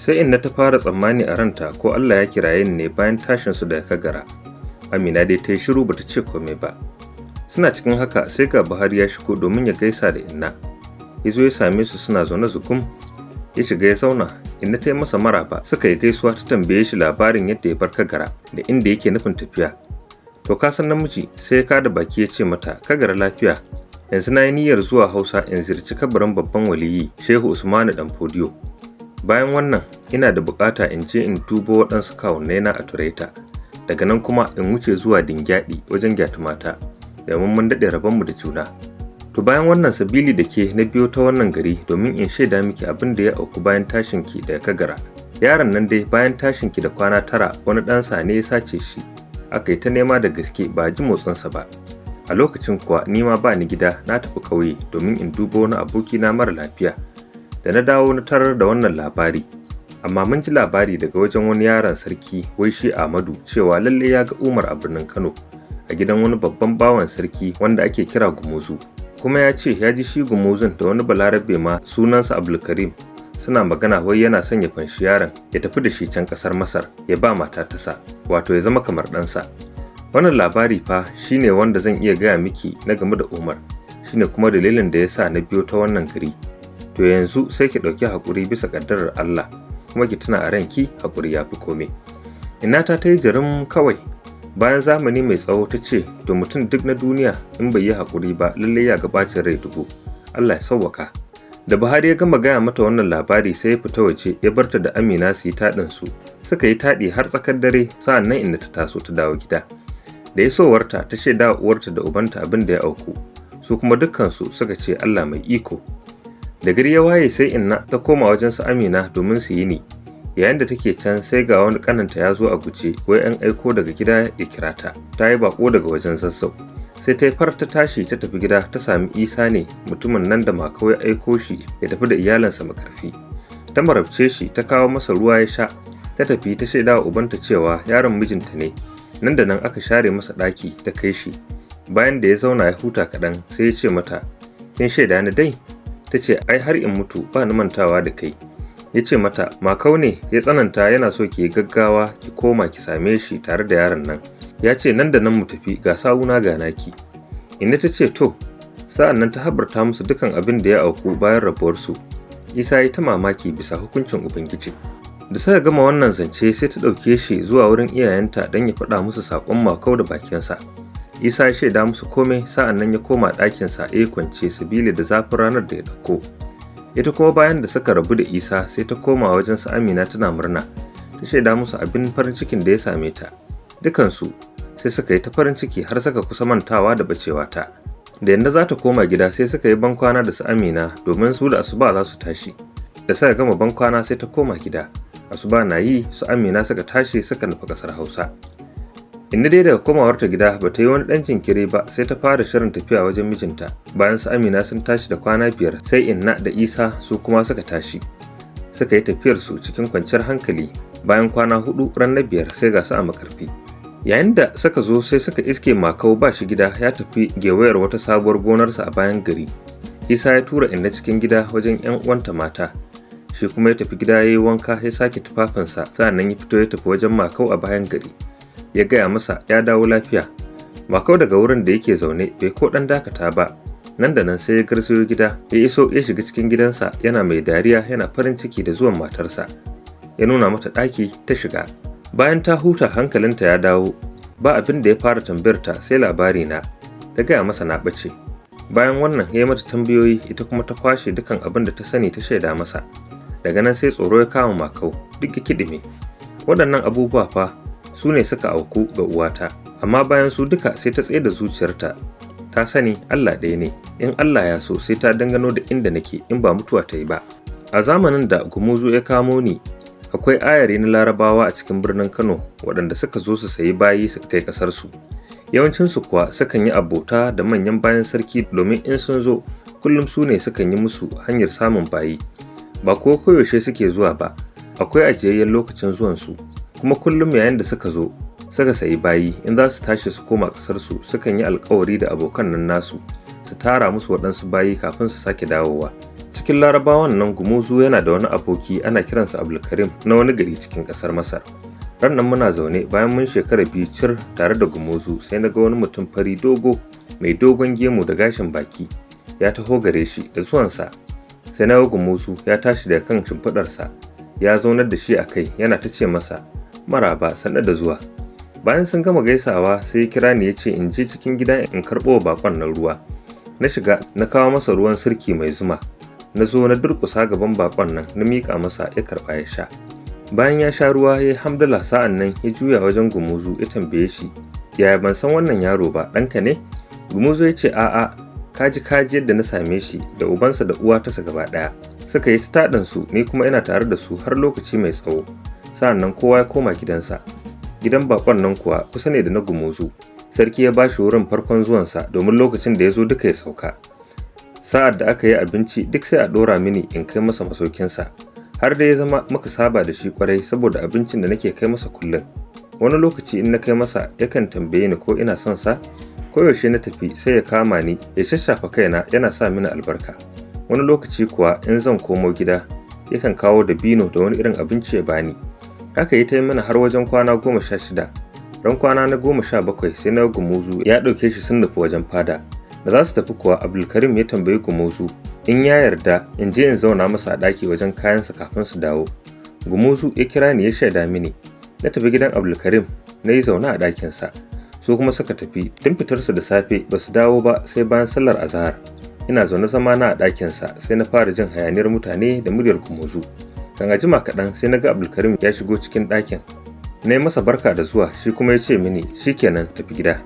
Sai inna ta fara tsammani a ranta ko Allah ya kiraye ni ne bayan tashin su daga Kagara. Amina dai ta yi shiru bata ce komai ba. Suna cikin haka sai ga Buhari ya shigo domin ya gaisa da inna. Ya zo ya same su suna zaune zukum. Ya shiga ya zauna, inna ta yi masa maraba, suka yi gaisuwa ta tambaye shi labarin yadda ya bar Kagara da inda yake nufin tafiya. To ka san namiji sai ya kada baki ya ce mata, Kagara lafiya. Yanzu na yi niyyar zuwa Hausa in ziyarci kabarin babban waliyi Shehu Usmanu Dan Fodiyo. Bayan wannan ina da bukata in je in dubo waɗansu kawunnaina a Tureta. Daga nan kuma in wuce zuwa Dingyadi wajen gyatumata, domin mun daɗe rabonmu da juna. To bayan wannan sabili da ke na biyo ta wannan gari domin in shaida miki abin da ya auku bayan tashinki daga Kagara. Yaron nan dai bayan tashinki da kwana 9 wani ɗansa ne ya sace shi. Aka yi ta nema da gaske ba a ji motsinsa ba. A lokacin kuwa ni ma ba ni gida na tafi ƙauye domin in duba wani abokina mara lafiya. Da na dawo na tarar da wannan labari. Amma mun ji labari daga wajen wani yaron sarki wai shi Ahmadu cewa lalle ya ga Umar a birnin Kano a gidan wani babban bawan sarki wanda ake kira Gumuzu. Kuma ya ce ya ji shi Gumuzun da wani balarabe ma sunansa Abdulkarim suna magana wai yana son ya fanshi yaron ya tafi da shi can ƙasar Masar ya ba mata tasa, wato ya zama kamar ɗansa. Wannan labari fa shine wanda zan iya gaya miki na game da Umar, shine kuma dalilin da ya sa na biyo ta wannan gari. To yanzu sai ki ɗauki haƙuri bisa ƙaddarar Allah, kuma ki tuna a ranki haƙuri ya fi komai. Innata ta yi jarum kawai. Bayan zamani mai tsawo ta ce, to mutum duk na duniya in bai yi haƙuri ba lallai ya ga ɓacin rai dubu. Allah ya sauwaka. Da Buhari ya gama gaya mata wannan labari sai ya fita waje ya barta da Amina su yi taɗin su. Suka yi taɗi har tsakar dare sa'an nan inda ta taso ta dawo gida. Da isowarta ta shaida wa uwarta da ubanta abin da ya auku. Su kuma dukkansu suka ce Allah mai iko. Da gari ya waye sai inna ta koma wajen su Amina domin su yi ni. Yayin da take can sai ga wani kananta ya zo a guje wai an aiko daga gida ya kira ta. Ta yi bako daga wajen Zazzau. Sai ta yi ta tashi ta tafi gida ta sami Isa ne mutumin nan da Makau ya aiko shi ya tafi da iyalansa Makarfi. Ta marabce shi ta kawo masa ruwa ya sha. Ta tafi ta shaida wa ubanta cewa yaron mijinta ne. Nan da nan aka share masa ɗaki ta kai shi. Bayan da ya zauna ya huta kaɗan sai ya ce mata, kin shaida ni dai? Ta ce ai har in mutu ba ni mantawa da kai. Ya ce mata, Makau ne ya tsananta yana so ki gaggawa ki koma ki same shi tare da yaron nan. Ya ce nan da nan mu tafi ga sawuna ga naki. Inna ta ce to, sa'an nan ta habarta musu dukan abin da ya auku bayan rabuwarsu. Isa ya ta mamaki bisa hukuncin Ubangiji. Da suka gama wannan zance sai ta ɗauke shi zuwa wurin iyayenta don ya faɗa musu saƙon Makau da bakinsa. Isa ya shaida musu komai sa'an nan ya koma ɗakinsa ya kwance sabili da zafin ranar da ya ɗauko. Ita kuma bayan da suka rabu da Isa sai ta koma wajen su Amina tana murna. Ta shaida musu abin farin cikin da ya same ta. Dukansu sai suka yi ta farin ciki har suka kusa mantawa da bacewa ta. Da yanda za ta koma gida sai suka yi bankwana da su Amina domin su da asuba za su tashi. Da suka gama bankwana sai ta koma gida. Asuba na yi su Amina suka tashi suka nufi ƙasar Hausa. Inna dai daga komawarta gida ba ta yi wani ɗan jinkiri ba sai ta fara shirin tafiya wajen mijinta. Bayan su Amina sun tashi da kwana 5 sai Inna da Isa su kuma suka tashi. Suka yi tafiyar su cikin kwanciyar hankali. Bayan kwana 4 ran na 5 sai ga su a Makarfi. Yayin da suka zo sai suka iske Makau ba shi gida ya tafi gewayar wata sabuwar gonarsa a bayan gari. Isa ya tura Inna cikin gida wajen 'yan uwanta mata. Shi kuma ya tafi gida ya yi wanka ya sake tufafinsa sa'annan ya fito ya tafi wajen Makau a bayan gari. Ya gaya masa ya dawo lafiya. Makau daga wurin da yake zaune bai ko ɗan dakata ba. Nan da nan sai ya garzayo gida ya iso ya shiga cikin gidansa yana mai dariya yana farin ciki da zuwan matarsa. Ya nuna mata ɗaki ta shiga. Bayan ta huta hankalinta ya dawo. Ba abin da ya fara tambayar ta sai labari na. Ta gaya masa na ɓace. Bayan wannan ya yi mata tambayoyi ita kuma ta kwashe dukan abin da ta sani ta shaida masa. Daga nan sai tsoro ya kama Makau duk ya kiɗime. Waɗannan abubuwa fa su ne suka auku ga uwata, amma bayan su duka sai ta tsaye da zuciyarta. Ta sani Allah ɗaya ne, in Allah ya so sai ta dangano da inda nake in ba mutuwa ta yi ba. A zamanin da Gumuzu ya kamo ni, akwai ayari na Larabawa a cikin birnin Kano waɗanda suka zo su sayi bayi su kai ƙasarsu. Yawancinsu kuwa sukan yi abota da manyan bayan sarki domin in sun zo kullum su ne sukan yi musu hanyar samun bayi. Ba ko koyaushe suke zuwa ba, akwai ajiyayyen lokacin zuwansu. Kuma kullum yayin da suka zo suka sayi bayi in za su tashi su koma ƙasarsu sukan yi alkawari da abokan nan nasu su tara musu waɗansu bayi kafin su sake dawowa. cikin larabawan nan Gumuzu yana da wani aboki ana kiransa Abdulkarim na wani gari cikin ƙasar Masar. Ran nan muna zaune bayan mun shekara 2 cir tare da Gumuzu sai na ga wani mutum fari dogo mai dogon gemu da gashin baki ya taho gare shi. Da zuwansa sai na ga Gumuzu ya tashi daga kan shimfiɗarsa ya zaunar da shi a kai yana ta ce masa maraba sannu da zuwa. Bayan sun gama gaisawa sai ya kira ni ya ce in je cikin gida in karɓo baƙon nan ruwa. Na shiga na kawo masa ruwan sirki mai zuma. Na zo na durƙusa gaban baƙon nan na miƙa masa ya karɓa ya sha. Bayan ya sha ruwa ya yi hamdala sa'an nan ya juya wajen Gumuzu ya tambaye shi, yaya ban san wannan yaro ba, ɗanka ne? Gumuzu ya ce a'a, kaji yadda na same shi da ubansa da uwa tasa gaba ɗaya. Suka yi ta taɗinsu ni kuma ina tare da su har lokaci mai tsawo. Sa'an nan kowa ya koma gidansa. Gidan baƙon nan kuwa kusa ne da na Gumuzu. Sarki ya ba shi wurin farkon zuwansa domin lokacin da ya zo duka ya sauka. Sa'ad da aka yi abinci duk sai a ɗora mini in kai masa masaukinsa. Har da ya zama muka saba da shi kwarai saboda abincin da nake kai masa kullum. Wani lokaci in na kai masa yakan tambaye ni ko ina son sa, koyaushe na tafi sai ya kama ni ya shashafa kaina yana sa mini albarka. Wani lokaci kuwa in zan komo gida yakan kawo dabino da wani irin abinci ya bani. Haka yi ta yi mana har wajen kwana 16. Ran kwana na 17 sai na Gumuzu ya ɗauke shi sun nufi wajen fada. Da za su tafi kuwa Abdulkarim ya tambayi Gumuzu in ya yarda in je in zauna masa a ɗaki wajen kayansa kafin su dawo. Gumuzu ya kira ni ya shaida mini. Na tafi gidan Abdulkarim na yi zaune a ɗakinsa. Su kuma suka tafi tun fitarsu da safe ba su dawo ba sai bayan sallar azahar. Ina zaune zamana a ɗakinsa sai na fara jin hayaniyar mutane da muryar Gumuzu. Kan a jima kaɗan sai na ga Abdulkarim ya shigo cikin ɗakin. Na yi masa barka da zuwa shi kuma ya ce mini shikenan tafi gida.